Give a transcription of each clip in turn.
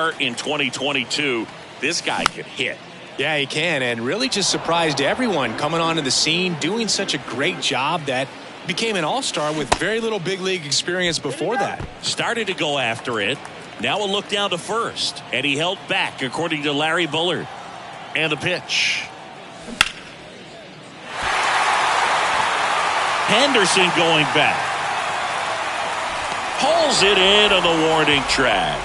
start in 2022. This guy can hit. Yeah, he can, and really just surprised everyone coming onto the scene, doing such a great job that became an all-star with very little big league experience before that. Started to go after it. Now a look down to first, and he held back according to Larry Bullard. And the pitch. Henderson going back. Pulls it in on the warning track.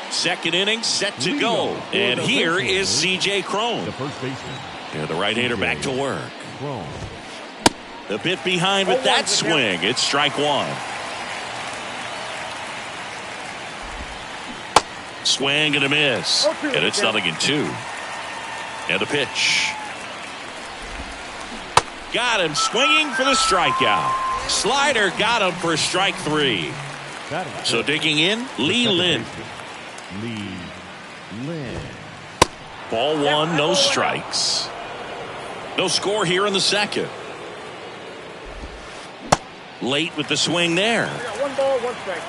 Second inning set to go. And here is C.J. Cron. The first baseman. And the right-hander back to work. A bit behind with that swing. It's strike one. Swing and a miss. And it's 0-2. And the pitch. Got him swinging for the strikeout. Slider got him for strike three. So digging in, Lee Lin. Ball one, no strikes. No score here in the second. Late with the swing there. One ball, one strike.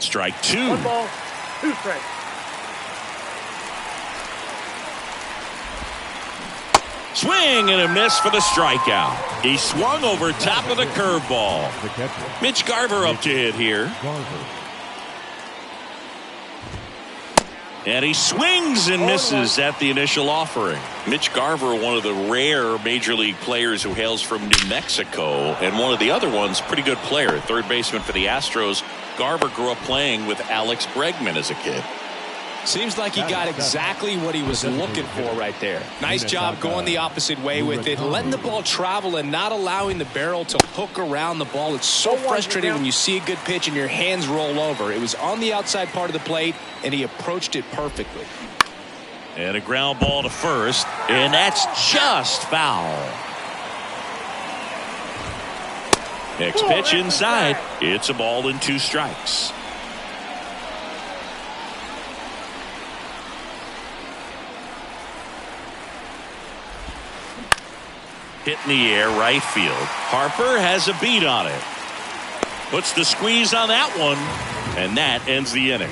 Strike two. One ball, two strikes. Swing and a miss for the strikeout. He swung over top of the curveball. Mitch Garver up to hit here. And he swings and misses at the initial offering. Mitch Garver, one of the rare major league players who hails from New Mexico, and one of the other ones, pretty good player, third baseman for the Astros. Garver grew up playing with Alex Bregman as a kid. Seems like he got exactly what he was looking for right there. Nice job going the opposite way with it, letting the ball travel and not allowing the barrel to hook around the ball. It's so frustrating when you see a good pitch and your hands roll over. It was on the outside part of the plate, and he approached it perfectly. And a ground ball to first, and that's just foul. Next pitch inside. It's a ball and two strikes. Hit in the air, right field. Harper has a beat on it. Puts the squeeze on that one, and that ends the inning.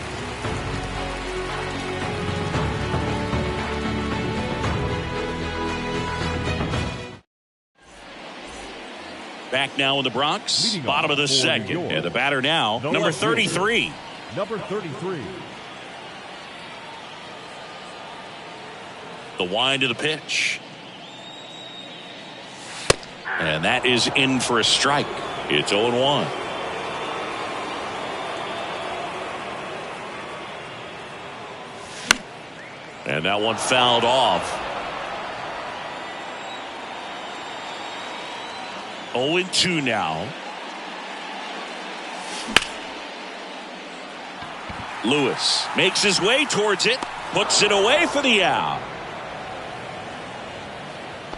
Back now in the Bronx, bottom of the second. And the batter now, number 33. Number 33. The wind of the pitch. And that is in for a strike. It's 0-1. And that one fouled off. 0-2 now. Lewis makes his way towards it. Puts it away for the out.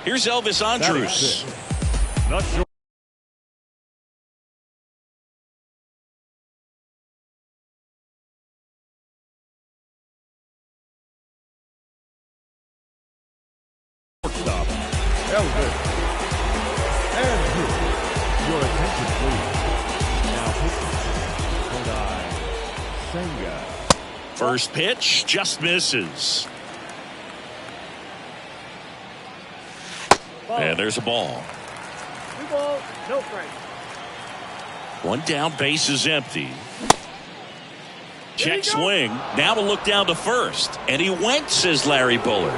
Here's Elvis Andrus. Not sure. Stop. Elvis. Andrus. Your attention, please. Now pitching. Kodai Senga. First pitch just misses. And there's a ball. Two balls, no strikes. One down, base is empty. Check swing. Now to look down to first. And he went, says Larry Bullard.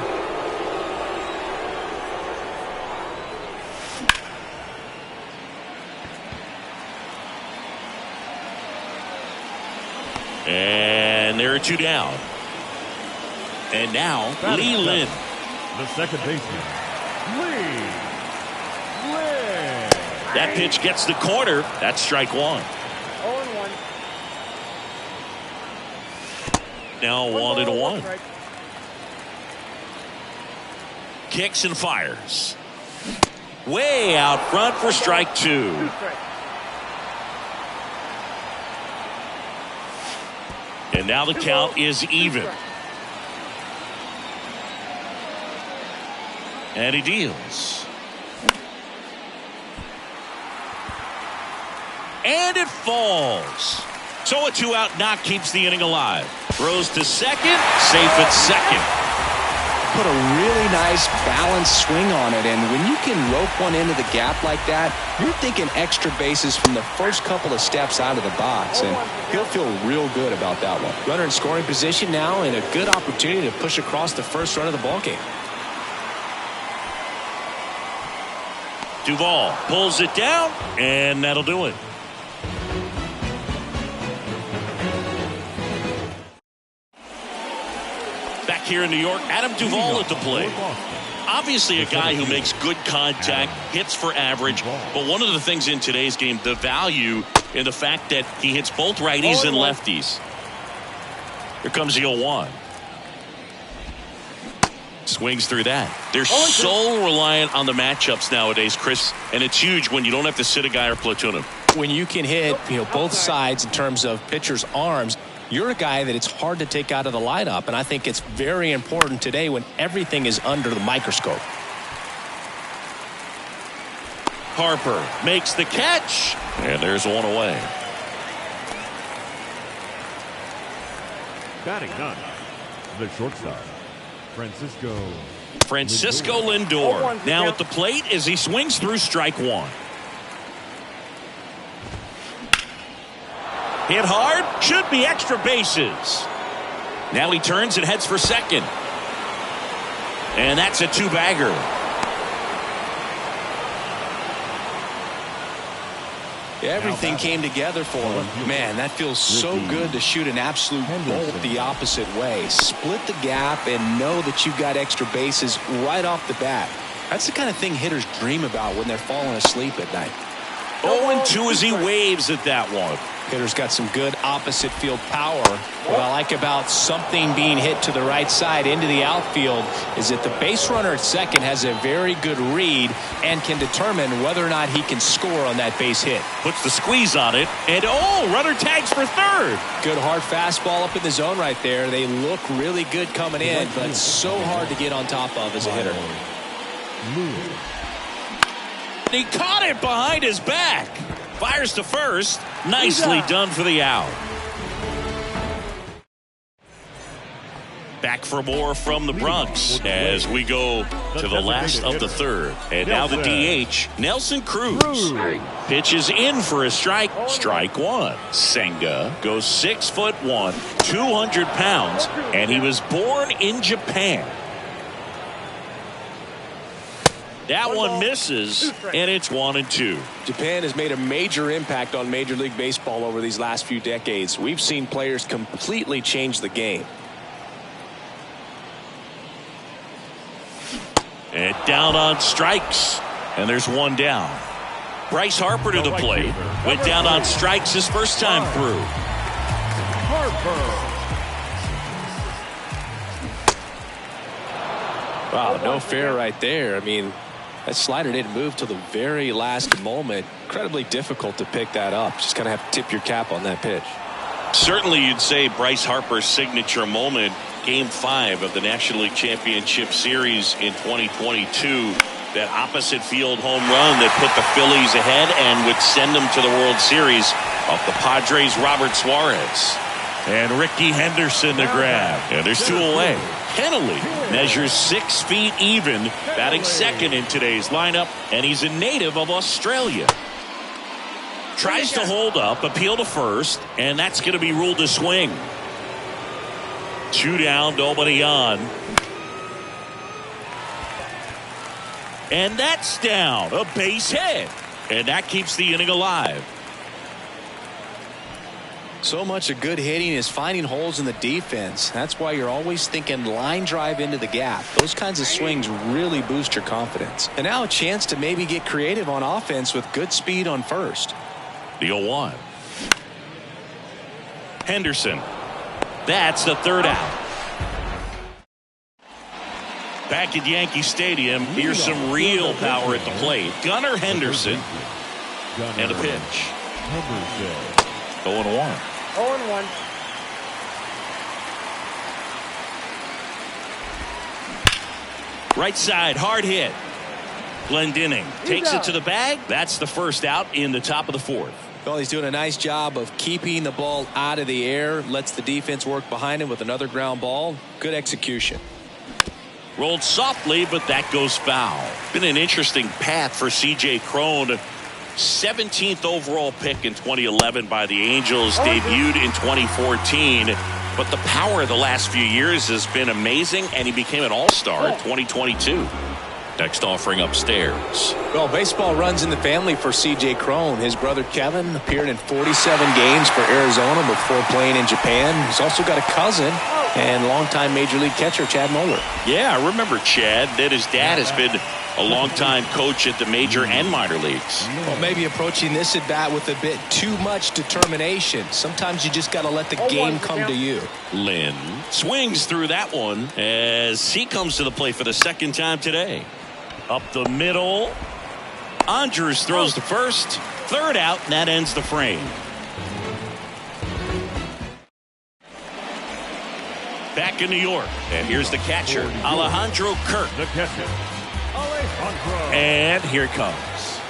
And there are two down. And now Lee Lin. The second baseman. Lee Lin. That pitch gets the corner. That's strike one. 0-1. Now 1-1. Strike. Kicks and fires. Way out front for strike two. Two strikes. And now the count is even. And he deals. And it falls. So a 2-out knock keeps the inning alive. Throws to second, safe at second. Put a really nice balanced swing on it, and when you can rope one into the gap like that, you're thinking extra bases from the first couple of steps out of the box, and he'll feel real good about that one. Runner in scoring position now, and a good opportunity to push across the first run of the ballgame. Duvall pulls it down, and that'll do it. Back here in New York, Adam Duvall at the plate. Obviously a guy who makes good contact, hits for average, but one of the things in today's game, the value in the fact that he hits both righties and lefties. Here comes the 0-1. Swings through that. They're so reliant on the matchups nowadays, Chris, and it's huge when you don't have to sit a guy or platoon him. When you can hit, both sides in terms of pitchers' arms, you're a guy that it's hard to take out of the lineup, and I think it's very important today when everything is under the microscope. Harper makes the catch, and there's one away. Batting ninth, the shortstop, Francisco Lindor now at the plate as he swings through strike one. Hit hard, should be extra bases. Now he turns and heads for second. And that's a two-bagger. Everything came together for him. Man, that feels so good to shoot an absolute bolt the opposite way. Split the gap and know that you've got extra bases right off the bat. That's the kind of thing hitters dream about when they're falling asleep at night. 0-2 as he waves at that one. Hitter's got some good opposite field power. What I like about something being hit to the right side into the outfield is that the base runner at second has a very good read and can determine whether or not he can score on that base hit. Puts the squeeze on it, and runner tags for third. Good hard fastball up in the zone right there. They look really good coming in, but so hard to get on top of as a hitter. He caught it behind his back. Fires to first. Nicely done for the out. Back for more from the Bronx as we go to the last of the third. And now the DH, Nelson Cruz. Pitches in for a strike. Strike one. Senga goes 6'1", 200 pounds, and he was born in Japan. That one misses, and it's 1-2. Japan has made a major impact on Major League Baseball over these last few decades. We've seen players completely change the game. And down on strikes, and there's one down. Bryce Harper to the plate. Went down on strikes his first time through. Wow, no fair right there. I mean, that slider didn't move till the very last moment. Incredibly difficult to pick that up. Just kind of have to tip your cap on that pitch. Certainly you'd say Bryce Harper's signature moment, Game 5 of the National League Championship Series in 2022. That opposite field home run that put the Phillies ahead and would send them to the World Series off the Padres' Robert Suarez. And Ricky Henderson to grab. And there's two away. Henley measures 6 feet even, batting second in today's lineup, and he's a native of Australia. Tries to hold up, appeal to first, and that's going to be ruled a swing. 2 down, nobody on. And that's down, a base hit. And that keeps the inning alive. So much of good hitting is finding holes in the defense. That's why you're always thinking line drive into the gap. Those kinds of swings really boost your confidence. And now a chance to maybe get creative on offense with good speed on first. The 0-1. Henderson. That's the third out. Back at Yankee Stadium, here's some real power at the plate. Gunnar Henderson. And a pitch. 0-1. 0-1. Right side, hard hit. Glendinning takes it to the bag. That's the first out in the top of the fourth. Well, he's doing a nice job of keeping the ball out of the air. Lets the defense work behind him with another ground ball. Good execution. Rolled softly, but that goes foul. Been an interesting path for C.J. Cron. 17th overall pick in 2011 by the Angels. Debuted in 2014. But the power of the last few years has been amazing, and he became an all-star in 2022. Next offering upstairs. Well, baseball runs in the family for C.J. Cron. His brother Kevin appeared in 47 games for Arizona before playing in Japan. He's also got a cousin and longtime Major League catcher Chad Moeller. Yeah, I remember Chad. That his dad has been a longtime coach at the major and minor leagues. Well, maybe approaching this at bat with a bit too much determination. Sometimes you just got to let the game come to you. Lynn swings through that one as he comes to the plate for the second time today. Up the middle. Andrus throws to first. Third out, and that ends the frame. Back in New York, and here's the catcher, Alejandro Kirk. The catcher, Alejandro. And here it comes.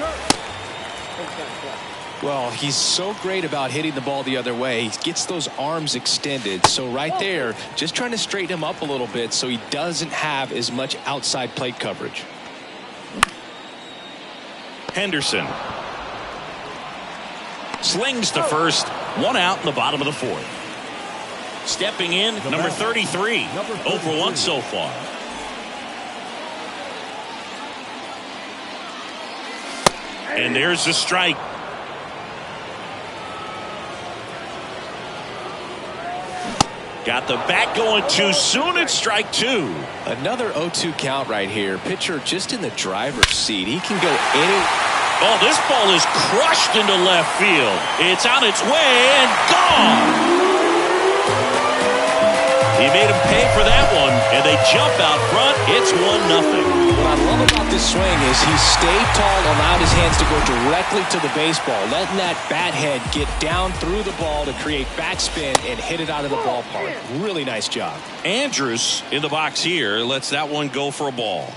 Well, he's so great about hitting the ball the other way. He gets those arms extended. So right there, just trying to straighten him up a little bit so he doesn't have as much outside plate coverage. Henderson slings to first. One out in the bottom of the fourth. Stepping in, number 33. 0 for 1 so far. And there's the strike. Got the bat going too soon. It's strike 2. Another 0-2 count right here. Pitcher just in the driver's seat. He can go any. Oh, this ball is crushed into left field. It's on its way and gone. He made him pay for that one, and they jump out front. It's 1-0. What I love about this swing is he stayed tall, allowed his hands to go directly to the baseball, letting that bat head get down through the ball to create backspin and hit it out of the ballpark. Really nice job. Andrus in the box here lets that one go for a ball.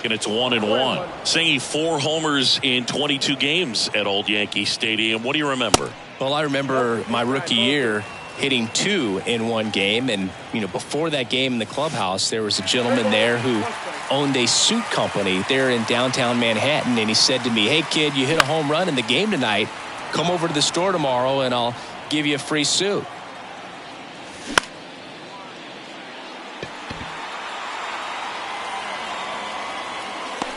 And it's 1-1. Singing 4 homers in 22 games at Old Yankee Stadium. What do you remember? Well, I remember my rookie year hitting 2 in one game, and before that game in the clubhouse there was a gentleman there who owned a suit company there in downtown Manhattan, and he said to me, "Hey kid, you hit a home run in the game tonight, come over to the store tomorrow and I'll give you a free suit."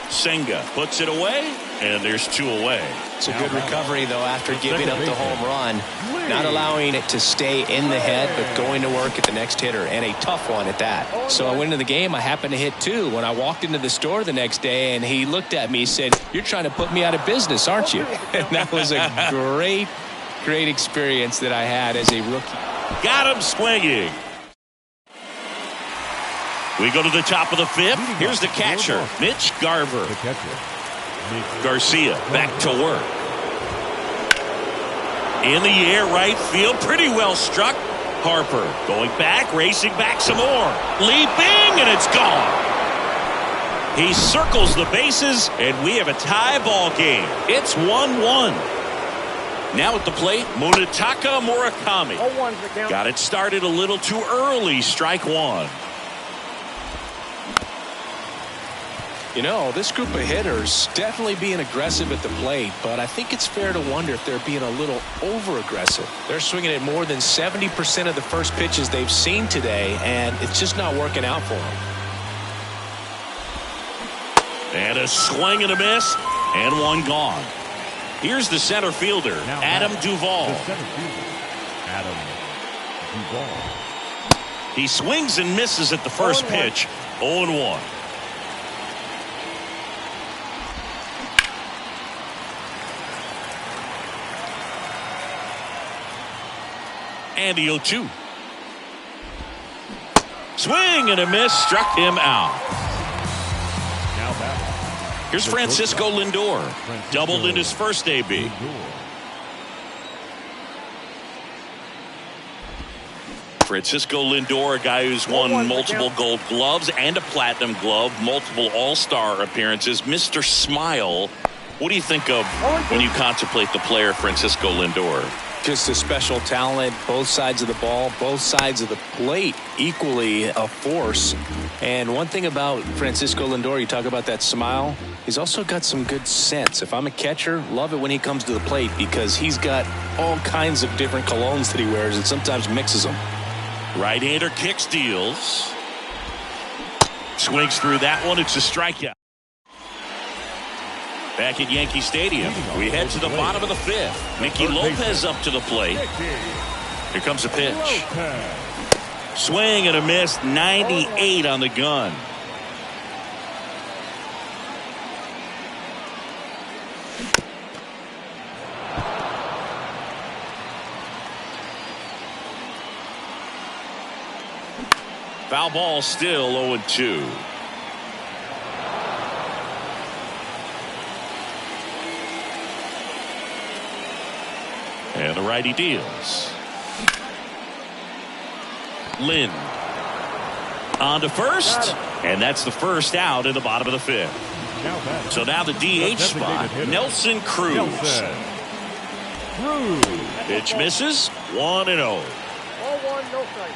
Senga puts it away, and there's 2 away. It's a good recovery, though, after giving up the home run. Not allowing it to stay in the head, but going to work at the next hitter, and a tough one at that. So I went into the game. I happened to hit 2 when I walked into the store the next day, and he looked at me and said, "You're trying to put me out of business, aren't you?" And that was a great experience that I had as a rookie. Got him swinging. We go to the top of the 5th. Here's the catcher, Mitch Garver. The catcher, Garcia back to work. In the air, right field, pretty well struck. Harper going back, racing back some more. Leaping, and it's gone. He circles the bases, and we have a tie ball game. It's 1-1. Now at the plate, Munetaka Murakami. 0-1's the count. Got it started a little too early, strike 1. This group of hitters definitely being aggressive at the plate, but I think it's fair to wonder if they're being a little over-aggressive. They're swinging at more than 70% of the first pitches they've seen today, and it's just not working out for them. And a swing and a miss, and 1 gone. Here's the center fielder, Adam Duvall. the center fielder, Adam Duvall. He swings and misses at the first pitch, 0-1. And the 0-2. Swing and a miss, struck him out. Now back. Here's Francisco Lindor. Doubled in his first AB. Francisco Lindor, a guy who's won multiple gold gloves and a platinum glove, multiple all-star appearances. Mr. Smile, what do you think of when you contemplate the player Francisco Lindor? Just a special talent, both sides of the ball, both sides of the plate, equally a force. And one thing about Francisco Lindor, you talk about that smile, he's also got some good sense. If I'm a catcher, love it when he comes to the plate because he's got all kinds of different colognes that he wears and sometimes mixes them. Right-hander kicks, deals. Swings through that one. It's a strikeout. Back at Yankee Stadium, we head to the bottom of the fifth. Nicky Lopez up to the plate. Here comes a pitch. Swing and a miss. 98 on the gun. Foul ball, still 0-2. And the righty deals. Lind on to first, and that's the first out in the bottom of the fifth. So now the DH spot, Nelson Cruz. Pitch misses, 1-0. Ball one, no strike.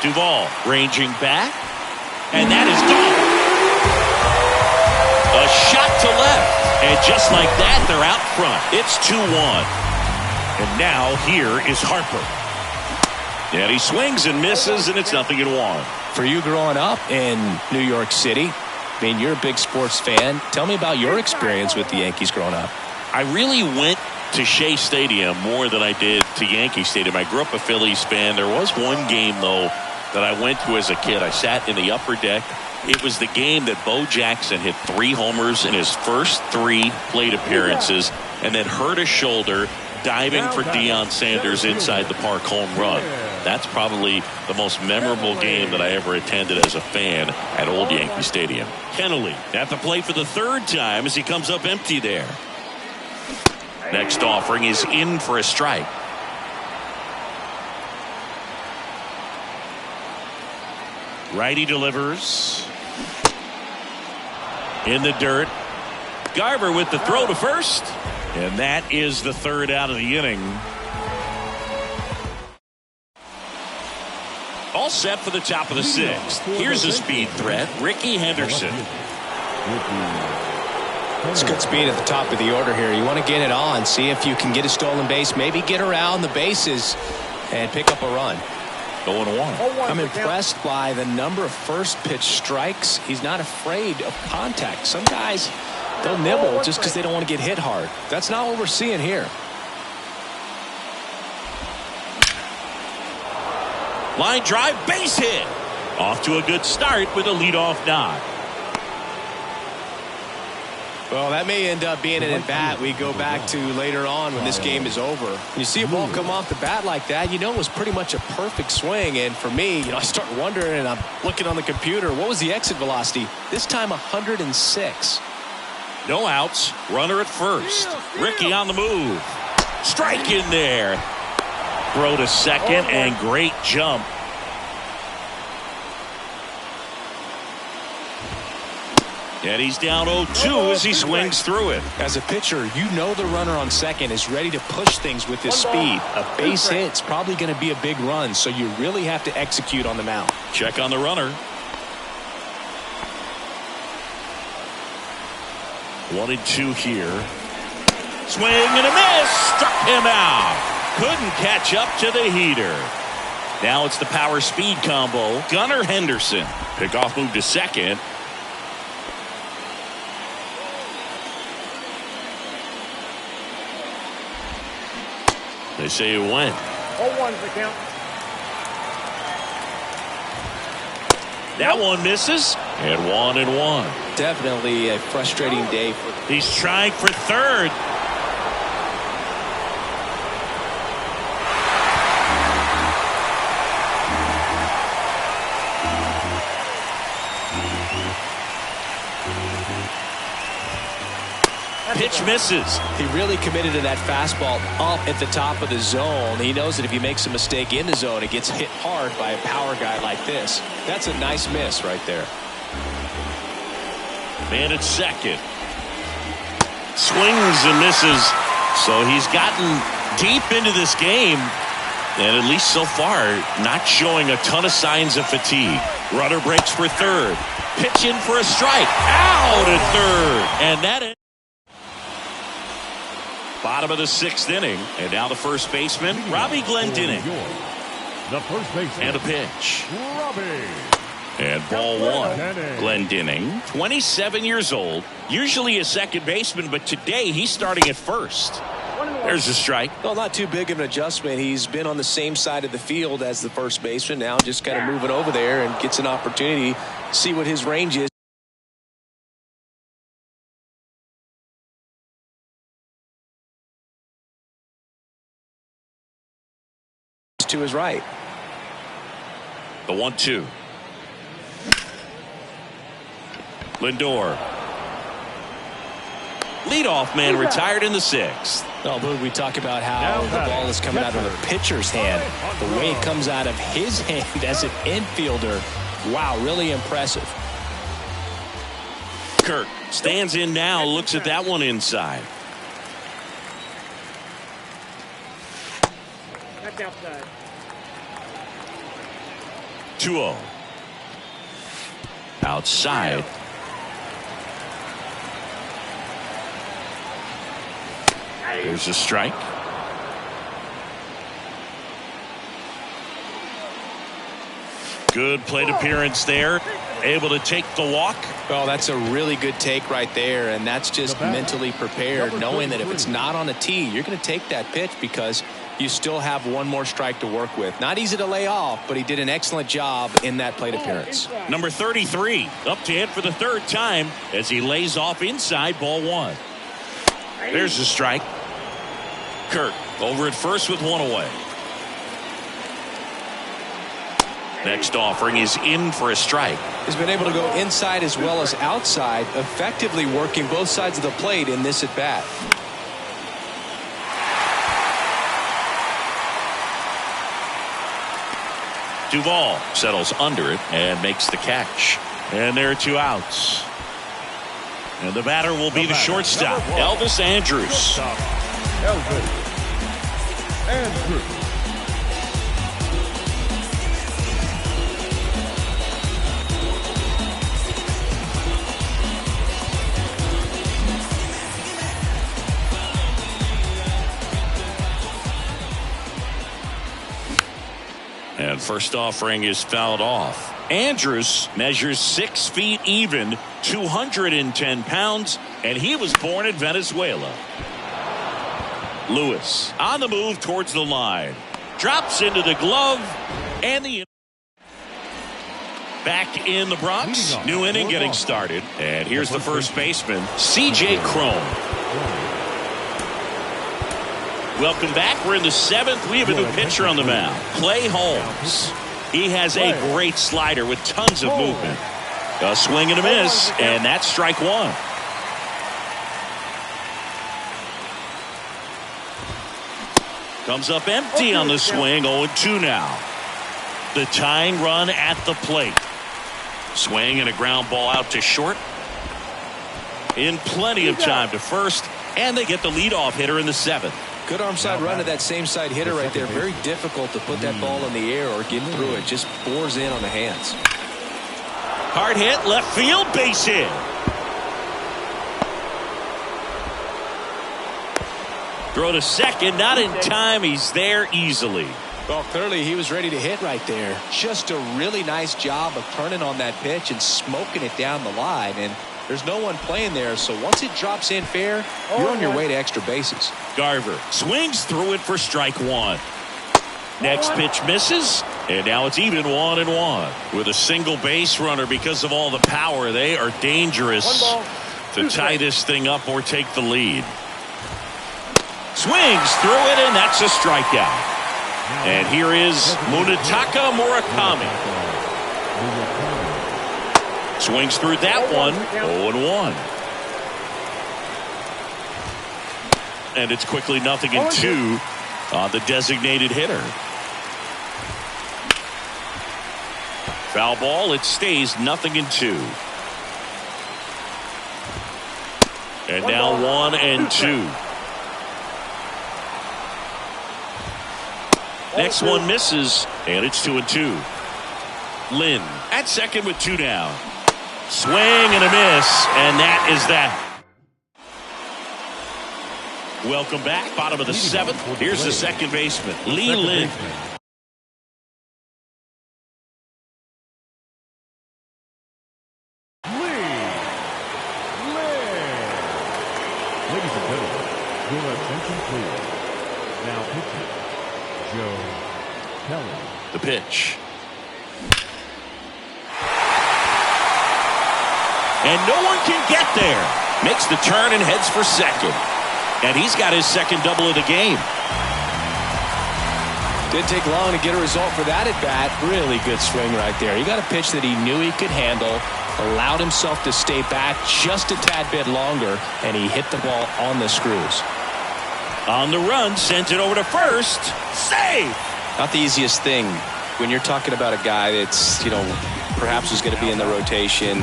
Duvall ranging back, and that is gone. A shot to left, and just like that, they're out front. It's 2-1. And now here is Harper. And he swings and misses, and it's 0-1. For you growing up in New York City, I mean, you're a big sports fan. Tell me about your experience with the Yankees growing up. I really went to Shea Stadium more than I did to Yankee Stadium. I grew up a Phillies fan. There was one game, though, that I went to as a kid. I sat in the upper deck. It was the game that Bo Jackson hit 3 homers in his first 3 plate appearances and then hurt his shoulder diving for Deion Sanders inside the park home run. That's probably the most memorable game that I ever attended as a fan at Old Yankee Stadium. Kenley at the plate for the 3rd time as he comes up empty there. Next offering is in for a strike. Righty delivers. In the dirt. Garver with the throw to first. And that is the 3rd out of the inning. All set for the top of the 6th. Here's a speed threat, Rickey Henderson. It's good speed at the top of the order here. You want to get it on, see if you can get a stolen base, maybe get around the bases and pick up a run. 0-1. I'm impressed by the number of first pitch strikes. He's not afraid of contact. Some guys, they'll nibble just because they don't want to get hit hard. That's not what we're seeing here. Line drive, base hit. Off to a good start with a leadoff knock. Well, that may end up being an at-bat we go back to later on when this game is over. When you see a ball come off the bat like that, you know it was pretty much a perfect swing. And for me, I start wondering, and I'm looking on the computer, what was the exit velocity? This time 106. No outs. Runner at first. Rickey on the move. Strike in there. Throw to second and great jump. And he's down 0-2 as he swings through it. As a pitcher, you know the runner on second is ready to push things with his speed. A base hit's probably going to be a big run, so you really have to execute on the mound. Check on the runner. 1-2 here. Swing and a miss. Struck him out. Couldn't catch up to the heater. Now it's the power speed combo. Gunnar Henderson. Pickoff move to second. They say it went. 0-1's the count. That one misses. And 1-1. Definitely a frustrating day. He's trying for third. pitch misses. He really committed to that fastball up at the top of the zone. He knows that if he makes a mistake in the zone, it gets hit hard by a power guy like this. That's a nice miss right there. Man at second. Swings and misses. So he's gotten deep into this game, and at least so far, not showing a ton of signs of fatigue. Runner breaks for third. Pitch in for a strike. Out at third. And that is bottom of the 6th inning. And now the first baseman, Robbie Glendening. The first baseman. And a pitch. Robbie. And ball one. Glendening, 27 years old, usually a second baseman, but today he's starting at first. There's a strike. Well, not too big of an adjustment. He's been on the same side of the field as the first baseman. Now just kind of moving over there and gets an opportunity to see what his range is. To his right. The 1-2. Lindor. Leadoff man retired in the 6th. Oh, Boog, we talk about how the ball is coming out of the pitcher's hand. The way it comes out of his hand as an infielder. Wow, really impressive. Kirk stands in now, looks at that one inside. That's outside. 2-0. Outside. There's a strike. Good plate appearance there. Able to take the walk. Well, that's a really good take right there, and that's just mentally prepared, knowing that if it's not on a tee, you're going to take that pitch because you still have one more strike to work with. Not easy to lay off, but he did an excellent job in that plate appearance. Number 33 up to hit for the 3rd time as he lays off inside, ball one. There's a strike. Kirk over at first with one away. Next offering is in for a strike. He's been able to go inside as well as outside, effectively working both sides of the plate in this at bat. Duvall settles under it and makes the catch. And there are 2 outs. And the batter will be the shortstop, Elvis Andrus. Elvis Andrus. And first offering is fouled off. Andrus measures 6 feet even, 210 pounds, and he was born in Venezuela. Lewis on the move towards the line. Drops into the glove, and the back in the Bronx. New inning getting started. And here's the first baseman, C.J. Cron. Welcome back. We're in the 7th. We have a new pitcher on the mound, Clay Holmes. He has a great slider with tons of movement. A swing and a miss, and that's strike one. Comes up empty on the swing, 0-2 now. The tying run at the plate. Swing and a ground ball out to short. In plenty of time to first, and they get the leadoff hitter in the 7th. Good arm side run to that same side hitter right there. Very difficult to put that ball in the air or get through it. Just bores in on the hands. Hard hit, left field, base hit. Throw to second, not in time. He's there easily. Well, clearly he was ready to hit right there. Just a really nice job of turning on that pitch and smoking it down the line. And there's no one playing there, so once it drops in fair, you're on your way to extra bases. Garver swings through it for strike one. Next pitch misses, and now it's even 1-1. With a single base runner because of all the power, they are dangerous to tie this thing up or take the lead. Swings through it, and that's a strikeout. And here is Munetaka Murakami. Swings through that one, 0-1. and it's quickly 0-2 on the designated hitter. Foul ball. It stays 0-2. And now 1-2. Next one misses, and it's 2-2. Lynn at second with 2 down. Swing and a miss, and that is that. Welcome back. Bottom of the 7th. Here's the second baseman, Lee Lynn. Ladies and gentlemen, your attention please. Now pitching, Joe Kelly. The pitch. And no one can get there. Makes the turn and heads for second. And he's got his second double of the game. Didn't take long to get a result for that at bat. Really good swing right there. He got a pitch that he knew he could handle, allowed himself to stay back just a tad bit longer, and he hit the ball on the screws. On the run, sent it over to first. Save! Not the easiest thing when you're talking about a guy that's, perhaps is going to be in the rotation,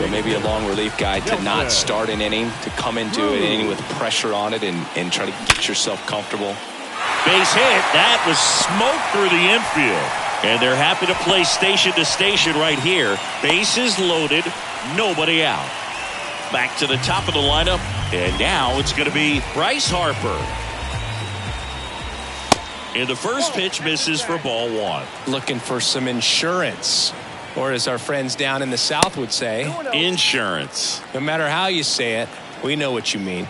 or maybe a long relief guy, to not start an inning, to come into an inning with pressure on it and try to get yourself comfortable. Base hit. That was smoke through the infield. And they're happy to play station to station right here. Bases loaded, nobody out. Back to the top of the lineup, and now it's going to be Bryce Harper. And the first pitch misses for ball 1. Looking for some insurance, or as our friends down in the South would say, insurance. No matter how you say it, we know what you mean.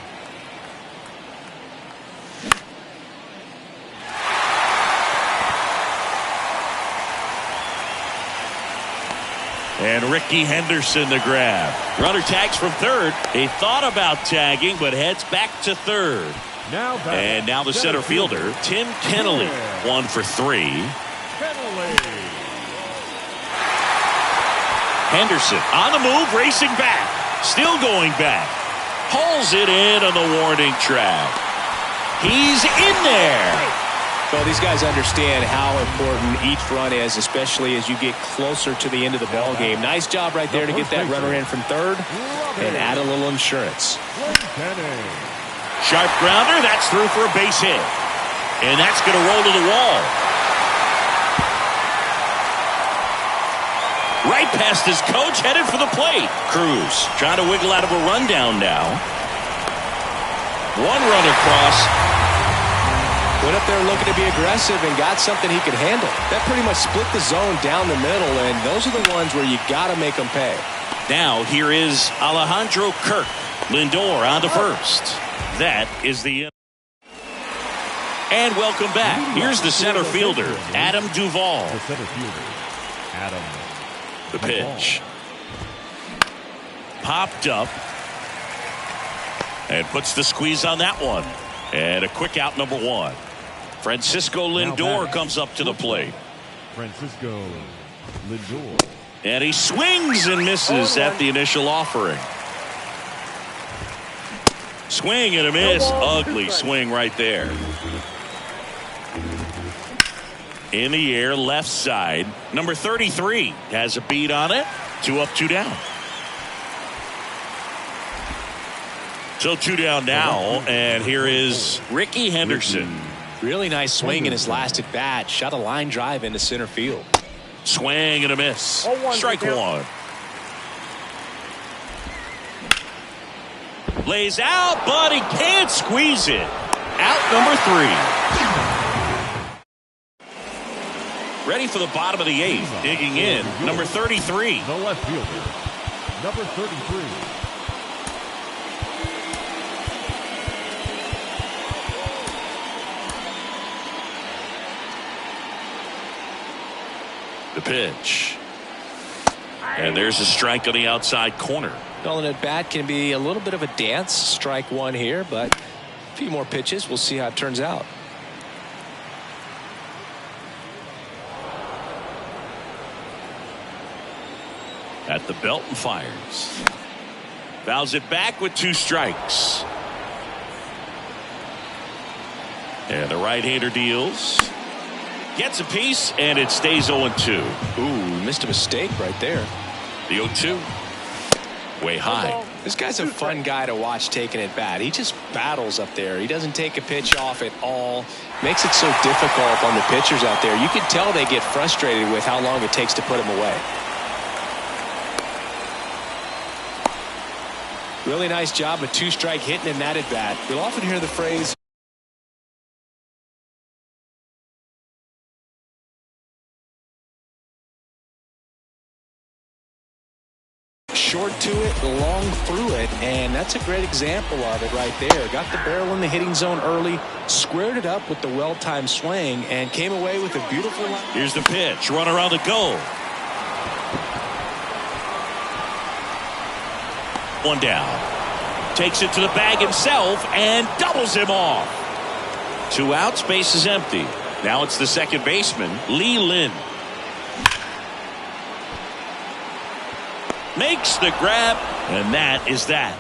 And Ricky Henderson the grab. Runner tags from third. He thought about tagging, but heads back to third. And now the center fielder, Tim Kennelly, 1 for 3. Henderson on the move, racing back. Still going back. Pulls it in on the warning track. He's in there. Well, these guys understand how important each run is, especially as you get closer to the end of the ball game. Nice job right there to get that runner in from third and add a little insurance. Sharp grounder, that's through for a base hit. And that's going to roll to the wall. Right past his coach, headed for the plate. Cruz trying to wiggle out of a rundown now. One run across. Went up there looking to be aggressive and got something he could handle. That pretty much split the zone down the middle, and those are the ones where you got to make them pay. Now here is Alejandro Kirk. Lindor on to first. That is the end. And welcome back. Here's the center fielder, Adam Duvall. The center fielder, Adam. The pitch. Popped up. And puts the squeeze on that one. And a quick out, number 1. Francisco Lindor comes up to the plate. Francisco Lindor. And he swings and misses at the initial offering. Swing and a miss. Ugly swing right there. In the air, left side. Number 33 has a beat on it. 2 up, 2 down. So 2 down now, and here is Ricky Henderson. Really nice swing in his last at bat. Shot a line drive into center field. Swing and a miss. Strike 1. Lays out, but he can't squeeze it. Out number 3. Ready for the bottom of the 8th. Digging in, number 33. The left fielder, number 33. The pitch. And there's a strike on the outside corner. Well, an at bat can be a little bit of a dance. Strike 1 here, but a few more pitches. We'll see how it turns out. At the belt and fires. Fouls it back with 2 strikes. And the right-hander deals. Gets a piece, and it stays 0-2. Ooh, missed a mistake right there. The 0-2. Way high. This guy's a fun guy to watch taking it bat. He just battles up there. He doesn't take a pitch off at all. Makes it so difficult on the pitchers out there. You can tell they get frustrated with how long it takes to put him away. Really nice job, a two-strike hitting in that at bat. You'll often hear the phrase, short to it, long through it, and that's a great example of it right there. Got the barrel in the hitting zone early, squared it up with the well-timed swing, and came away with a beautiful line. Here's the pitch. Runner on the goal. One down. Takes it to the bag himself and doubles him off. 2 outs, base is empty. Now it's the second baseman, Lee Lin. Makes the grab, and that is that.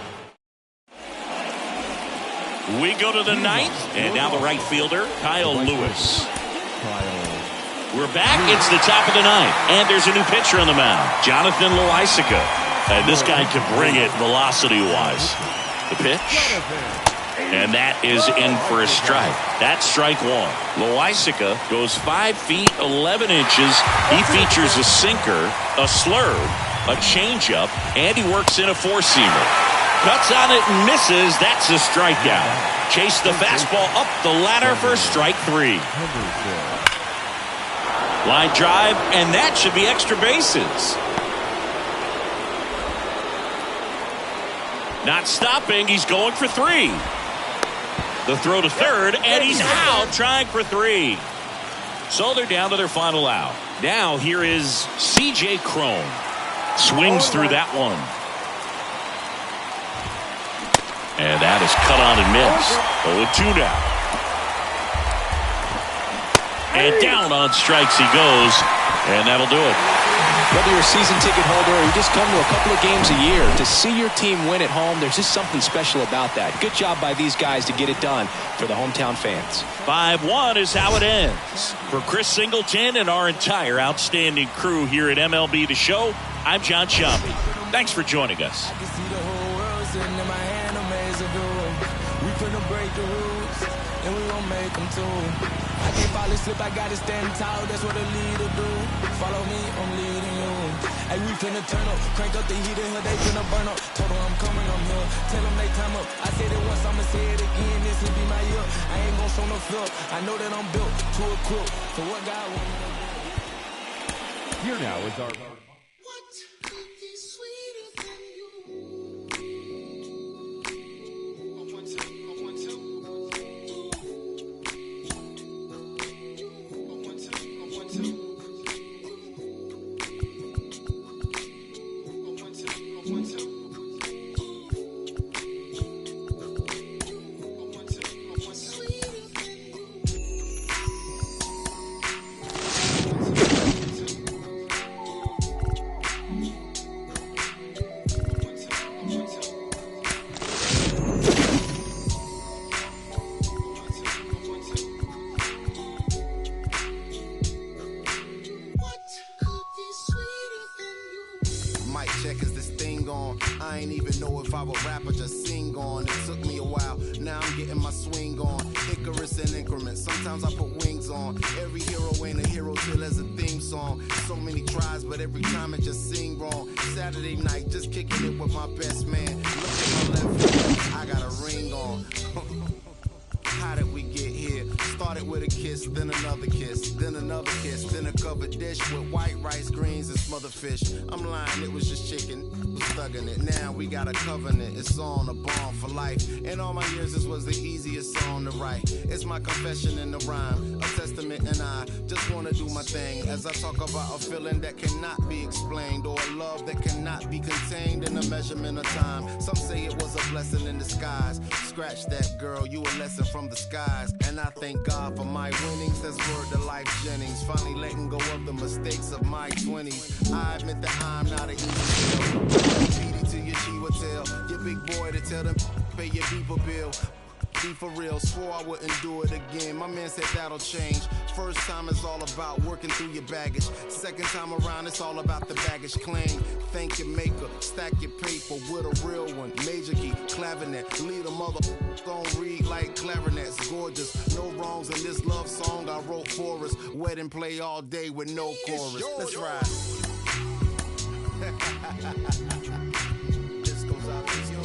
We go to the 9th, and now the right fielder, Kyle Lewis. We're back. It's the top of the 9th, and there's a new pitcher on the mound, Jonathan Loaisiga. And this guy can bring it velocity-wise. The pitch, and that is in for a strike. That's strike 1. Loaisiga goes 5 feet 11 inches. He features a sinker, a slurve, a changeup, and he works in a 4-seamer. Cuts on it and misses. That's a strikeout. Chase the fastball up the ladder for strike 3. Line drive, and that should be extra bases. Not stopping. He's going for 3. The throw to third, and he's out trying for 3. So they're down to their final out. Now here is C.J. Cron. Swings through that one. And that is cut on and missed. 0-2 now. And down on strikes he goes. And that'll do it. Whether you're a season ticket holder or you just come to a couple of games a year, to see your team win at home, there's just something special about that. Good job by these guys to get it done for the hometown fans. 5-1 is how it ends. For Chris Singleton and our entire outstanding crew here at MLB The Show, I'm John Sciambi. Thanks for joining us. I can't fall asleep, I gotta stand tall, that's what a leader do. Follow me, I'm leading you. Hey, we finna turn up, crank up the heat in here, they finna burn up. Told them I'm coming, I'm here, tell them they time up. I said it once, I'ma say it again, this will be my year. I ain't gon' show no fear, I know that I'm built to equip for what God wants me to do. Here now is our... I ain't even know if I would rap or just sing on. It took me a while, now I'm getting my swing on. Icarus in increments, sometimes I put wings on. Every hero ain't a hero till there's a theme song. So many tries, but every time it just sing wrong. Saturday night, just kicking it with my best man. Look at my left hand, I got a ring on. How did we get here? Started with a kiss, then another kiss, then another kiss, then a covered dish with white rice, greens, and smothered fish. I'm lying, it was just chicken, was thugging it. Now we got a covenant, it's on, a bond for life. In all my years, this was the easiest song to write. It's my confession in the rhyme, a testament, and I just wanna do my thing. As I talk about a feeling that cannot be explained, or a love that cannot be contained in a measurement of time. Some say it was a blessing in disguise. Scratch that, girl, you a lesson from the skies. And I thank God for my winnings, that's word to Life Jennings. Finally letting go of the mistakes of my 20s. I admit that I'm not an easy tell. PD to your Chihuahua tell, your big boy to tell them pay your people bill. Be for real, swore I wouldn't do it again. My man said that'll change. First time is all about working through your baggage. Second time around, it's all about the baggage claim. Thank your maker, stack your paper with a real one. Major key, clavinet, lead a mother don't read like clarinets. Gorgeous, no wrongs in this love song I wrote for us. Wedding play all day with no chorus. Let's ride. This goes out to you.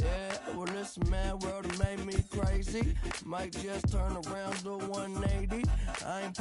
Yeah, well listen man, world made me crazy. Might just turn around to 180. I ain't